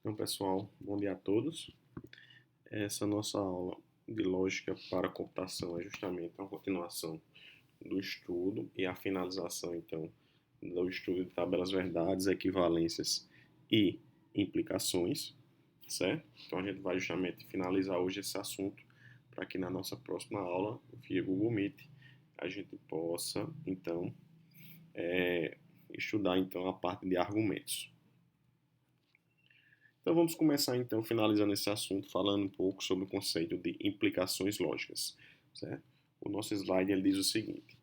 Então, pessoal, bom dia a todos. Essa nossa aula de lógica para computação é justamente uma continuação do estudo e a finalização, então, do estudo de tabelas verdades, equivalências e implicações, certo? Então, a gente vai justamente finalizar hoje esse assunto para que na nossa próxima aula, via Google Meet, a gente possa, então, estudar, então, a parte de argumentos. Então vamos começar então finalizando esse assunto falando um pouco sobre o conceito de implicações lógicas, certo? O nosso slide ele diz o seguinte: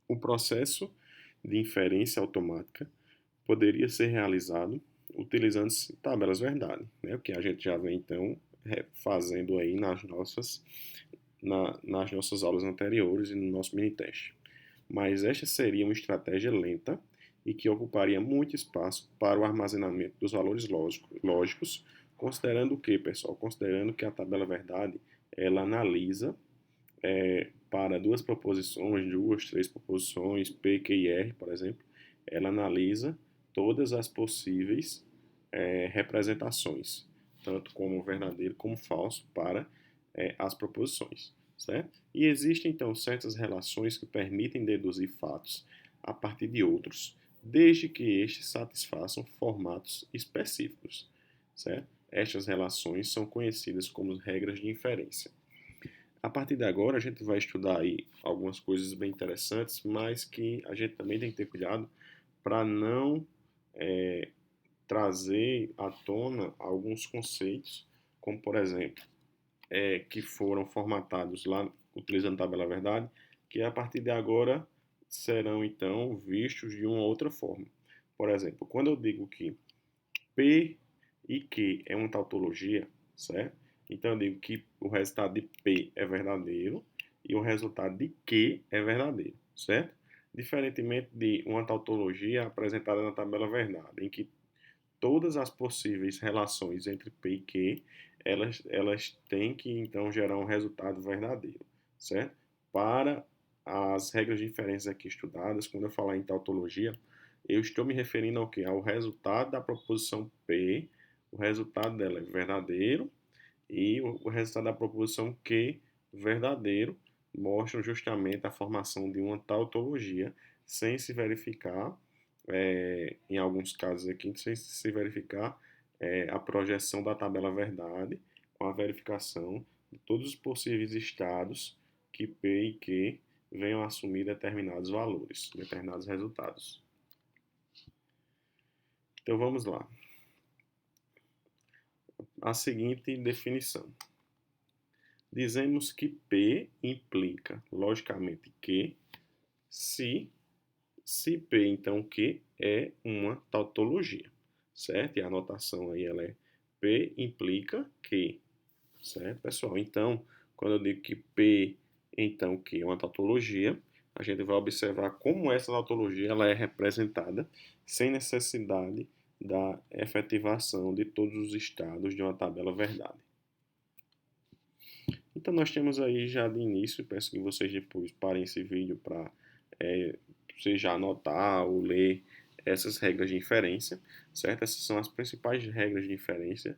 o processo de inferência automática poderia ser realizado utilizando tabelas verdade, né? O que a gente já vem então fazendo aí nas nossas aulas anteriores e no nosso mini teste. Mas esta seria uma estratégia lenta e que ocuparia muito espaço para o armazenamento dos valores lógicos, considerando o que, pessoal? Considerando que a tabela verdade ela analisa para duas proposições, três proposições, P, Q e R, por exemplo, ela analisa todas as possíveis representações, tanto como verdadeiro como falso, para as proposições, certo? E existem, então, certas relações que permitem deduzir fatos a partir de outros, desde que estes satisfaçam formatos específicos, certo? Estas relações são conhecidas como regras de inferência. A partir de agora, a gente vai estudar aí algumas coisas bem interessantes, mas que a gente também tem que ter cuidado para não trazer à tona alguns conceitos, como por exemplo, que foram formatados lá utilizando a tabela verdade, que a partir de agora serão então vistos de uma outra forma. Por exemplo, quando eu digo que P e Q é uma tautologia, certo? Então eu digo que o resultado de P é verdadeiro e o resultado de Q é verdadeiro, certo? Diferentemente de uma tautologia apresentada na tabela verdade, em que todas as possíveis relações entre P e Q, elas têm que então gerar um resultado verdadeiro, certo? Para as regras de inferência aqui estudadas, quando eu falar em tautologia, eu estou me referindo ao quê? Ao resultado da proposição P, o resultado dela é verdadeiro, e o resultado da proposição Q, verdadeiro, mostram justamente a formação de uma tautologia, sem se verificar, em alguns casos aqui, sem se verificar a projeção da tabela verdade, com a verificação de todos os possíveis estados que P e Q venham a assumir determinados valores, determinados resultados. Então vamos lá. A seguinte definição. Dizemos que P implica, logicamente, Q, se P, então, Q é uma tautologia, certo? E a anotação aí ela é P implica Q, certo, pessoal? Então, quando eu digo que P, então, Q é uma tautologia, a gente vai observar como essa tautologia ela é representada sem necessidade da efetivação de todos os estados de uma tabela verdade. Então nós temos aí já de início, peço que vocês depois parem esse vídeo para você já anotar ou ler essas regras de inferência, certo? Essas são as principais regras de inferência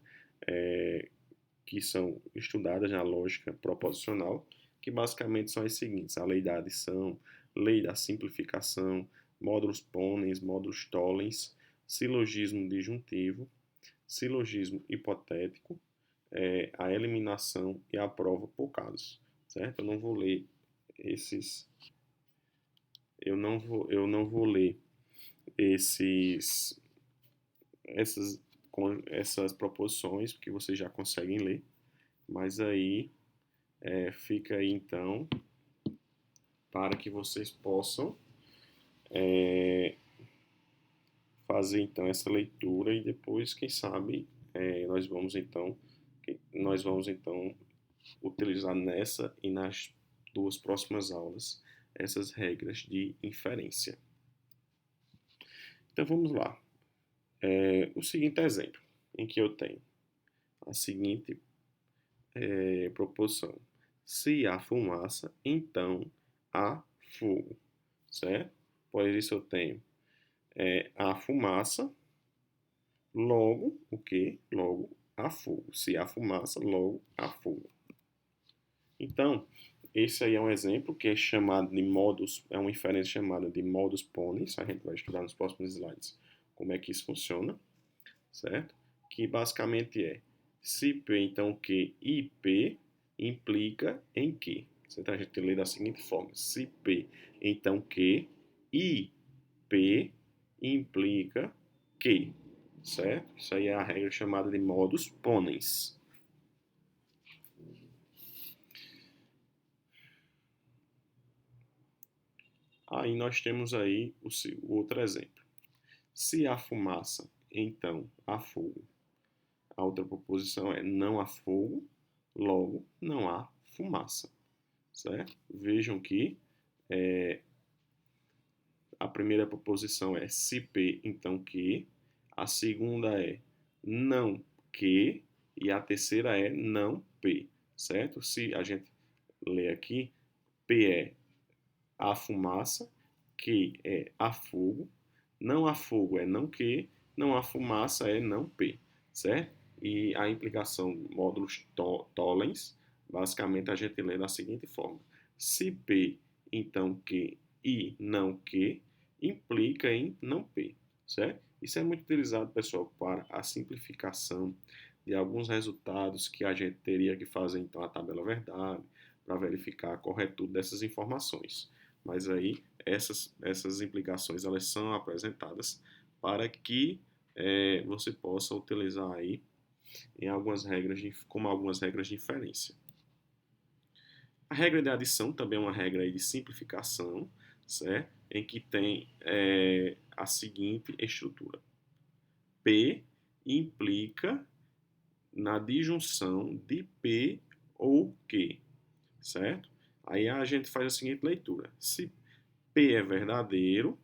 que são estudadas na lógica proposicional, que basicamente são as seguintes: a lei da adição, lei da simplificação, módulos ponens, módulos tollens, silogismo disjuntivo, silogismo hipotético, a eliminação e a prova por casos, certo? Eu não vou ler esses, eu não vou ler essas proposições que vocês já conseguem ler, mas aí fica aí então para que vocês possam fazer então essa leitura e depois, quem sabe, nós vamos então utilizar nessa e nas duas próximas aulas essas regras de inferência. Então vamos lá. O seguinte exemplo, em que eu tenho a seguinte proposição: se há fumaça, então há fogo, certo? Pois isso eu tenho a fumaça, logo o quê? Logo há fogo. Se há fumaça, logo há fogo. Então, esse aí é um exemplo que é chamado de modus, é uma inferência chamada de modus ponens. A gente vai estudar nos próximos slides como é que isso funciona, certo? Que basicamente é se P, então Q e P implica em Q. Então a gente lê da seguinte forma: se P, então Q e P implica Q, certo? Isso aí é a regra chamada de modus ponens. Aí nós temos aí o outro exemplo. Se há fumaça, então há fogo. A outra proposição é não há fogo, logo não há fumaça, certo? Vejam que a primeira proposição é se P, então que. A segunda é não que. E a terceira é não P, certo? Se a gente ler aqui, P é a fumaça, que é a fogo, não há fogo é não que, não há fumaça é não P, certo? E a implicação módulos tollens, basicamente a gente lê da seguinte forma: se P, então que e não que, implica em não P, certo? Isso é muito utilizado, pessoal, para a simplificação de alguns resultados que a gente teria que fazer, então, a tabela verdade, para verificar a corretude dessas informações. Mas aí essas implicações elas são apresentadas para que você possa utilizar aí em algumas regras como algumas regras de inferência. A regra de adição também é uma regra de simplificação, certo? Em que tem a seguinte estrutura: P implica na disjunção de P ou Q, certo? Aí a gente faz a seguinte leitura: se P é verdadeiro,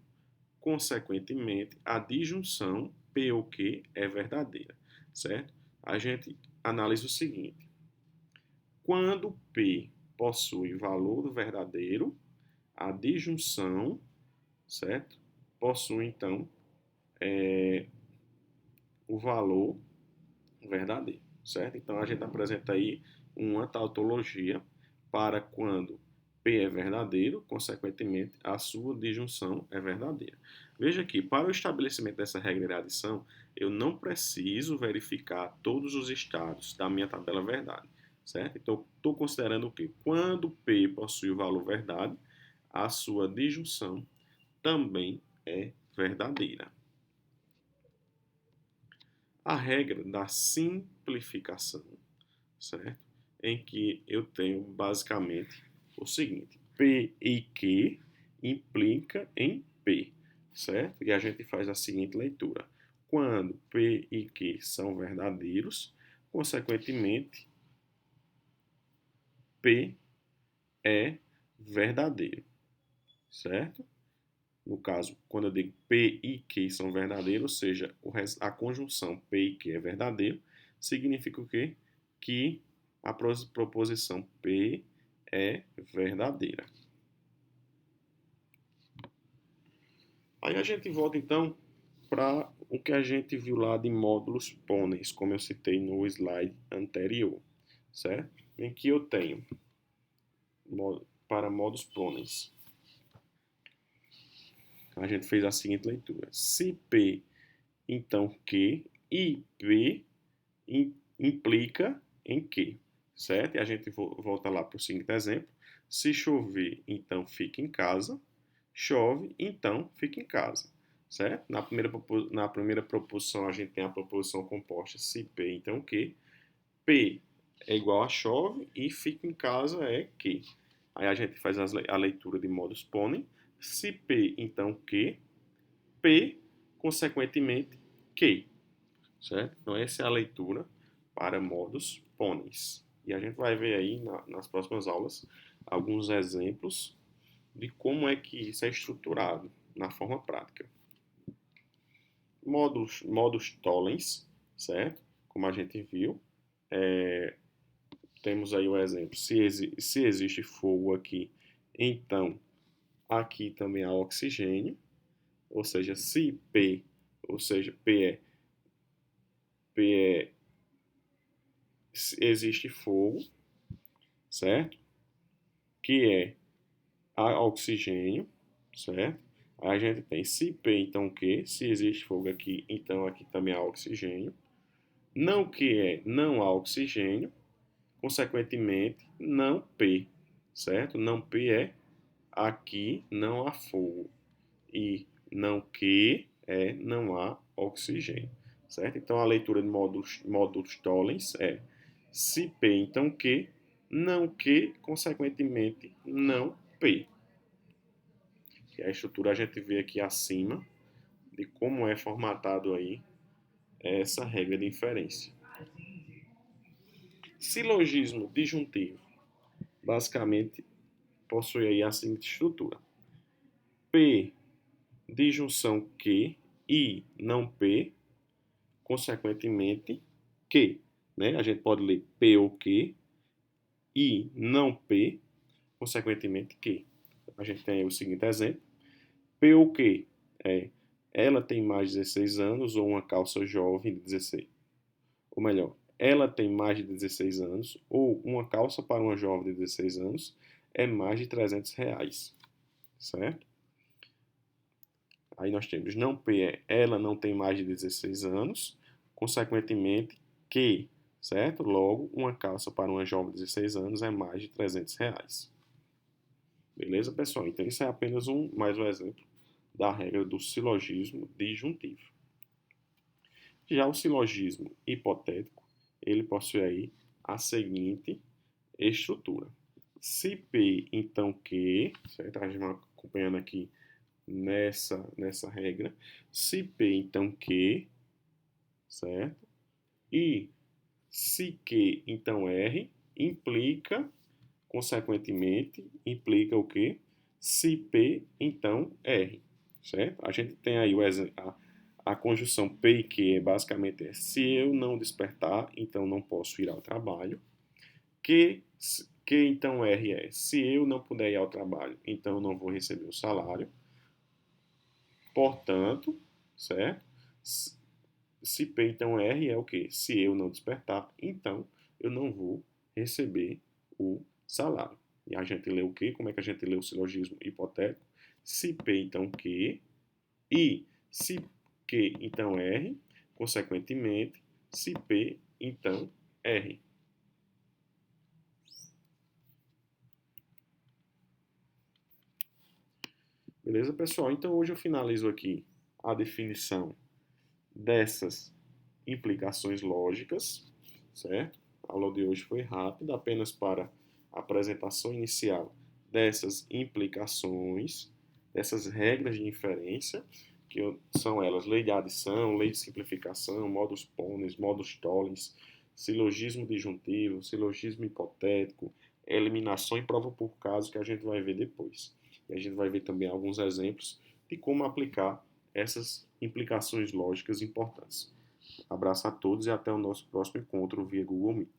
consequentemente, a disjunção P ou Q é verdadeira, certo? A gente analisa o seguinte: quando P possui valor verdadeiro, a disjunção, certo? Possui, então, o valor verdadeiro, certo? Então, a gente apresenta aí uma tautologia para quando P é verdadeiro, consequentemente, a sua disjunção é verdadeira. Veja que, para o estabelecimento dessa regra de adição, eu não preciso verificar todos os estados da minha tabela verdade, certo? Então, estou considerando que quando P possui o valor verdade, a sua disjunção também é verdadeira. A regra da simplificação, certo? Em que eu tenho basicamente o seguinte: P e Q implica em P, certo? E a gente faz a seguinte leitura: quando P e Q são verdadeiros, consequentemente, P é verdadeiro, certo? No caso, quando eu digo P e Q são verdadeiros, ou seja, a conjunção P e Q é verdadeiro, significa o quê? Que a proposição P é verdadeira. Aí a gente volta então para o que a gente viu lá de módulos ponens, como eu citei no slide anterior, certo? Em que eu tenho para módulos ponens, a gente fez a seguinte leitura: se P, então Q e P implica em Q, certo? E a gente volta lá para o seguinte exemplo: se chover, então fica em casa. Chove, então fica em casa, certo? Na primeira proposição a gente tem a proposição composta se P, então Q. P é igual a chove e fica em casa é Q. Aí a gente faz a leitura de modus ponens. Se P, então Q. P, consequentemente, Q, certo? Então essa é a leitura para modus ponens. E a gente vai ver aí nas próximas aulas alguns exemplos de como é que isso é estruturado na forma prática. Modus tollens, certo? Como a gente viu, temos aí o exemplo: se existe fogo aqui, então aqui também há oxigênio, ou seja, se P, ou seja, P é P é existe fogo, certo? Que é oxigênio, certo? Aí a gente tem se P, então Q. Se existe fogo aqui, então aqui também há oxigênio. Não Q é não há oxigênio, consequentemente, não P, certo? Não P é aqui não há fogo. E não Q é não há oxigênio, certo? Então a leitura de módulos Tollens é se P, então Q, não Q, consequentemente, não P. Que a estrutura a gente vê aqui acima de como é formatado aí essa regra de inferência. Silogismo disjuntivo basicamente possui aí a seguinte estrutura: P disjunção Q e não P, consequentemente Q. Né? A gente pode ler P ou Q e não P, consequentemente Q. A gente tem aí o seguinte exemplo: P ou Q é ela tem mais de 16 anos ou uma calça jovem de 16. Ou melhor, ela tem mais de 16 anos ou uma calça para uma jovem de 16 anos é mais de R$ 300, certo? Aí nós temos não P é ela não tem mais de 16 anos, consequentemente que, certo? Logo, uma calça para uma jovem de 16 anos é mais de R$ 300. Beleza, pessoal? Então isso é apenas mais um exemplo da regra do silogismo disjuntivo. Já o silogismo hipotético, ele possui aí a seguinte estrutura: se P, então Q, certo? A gente vai acompanhando aqui nessa regra. Se P, então Q, certo? E se Q, então R, consequentemente, implica o quê? Se P, então R, certo? A gente tem aí a conjunção P e Q, basicamente é se eu não despertar, então não posso ir ao trabalho. Que então R é se eu não puder ir ao trabalho, então eu não vou receber o salário. Portanto, certo? Se P então R é o quê? Se eu não despertar, então eu não vou receber o salário. E a gente lê o quê? Como é que a gente lê o silogismo hipotético? Se P então Q e se Q então R, consequentemente, se P então R. Beleza, pessoal? Então hoje eu finalizo aqui a definição dessas implicações lógicas, certo? A aula de hoje foi rápida, apenas para a apresentação inicial dessas implicações, dessas regras de inferência, que são elas lei de adição, lei de simplificação, modus ponens, modus tollens, silogismo disjuntivo, silogismo hipotético, eliminação e prova por caso, que a gente vai ver depois. E a gente vai ver também alguns exemplos de como aplicar essas implicações lógicas importantes. Abraço a todos e até o nosso próximo encontro via Google Meet.